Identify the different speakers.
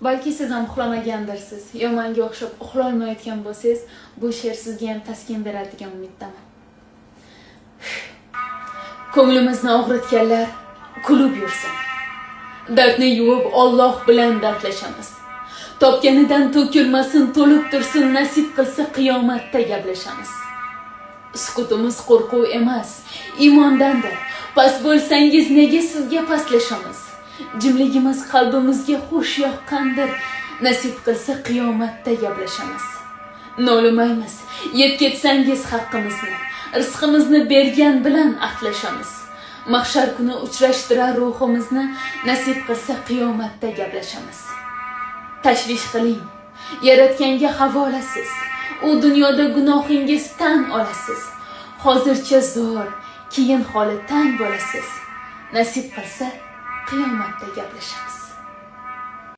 Speaker 1: Balki siz ham uxlamagandirsiz. Yo menga o'xshab uxlolmayotgan bo'lsangiz, bu she'r sizga ham taskin beradigan umiddaman. Ko'nglimizni og'ritganlar kulib yursin. Dardni yuvib Alloh bilan dardlashamiz. Topganidan to'kilmasin, to'lib tursin, nasib qilsa qiyomatda gaplashamiz. Sukutimiz qo'rquv emas, iymondandir. Past bo'lsangiz nega sizga pastlashamiz? Jimligimiz qalbimizga xush yoqqandir. Nasib qilsa qiyomatda gaplashamiz. Nolimaymiz, yeb ketsangiz haqqimizni, rizqimizni bergan bilan ahdlashamiz. Mahshar kuni uchrashtirar ruhimizni, nasib qilsa qiyomatda gaplashamiz. Tashvish qiling, yaratganga havolasiz. U dunyoda gunohingiz tan olasiz. Hozircha zo'r, keyin holi tang bo'lasiz. Nasib qilsa qiyomatda gaplashamiz.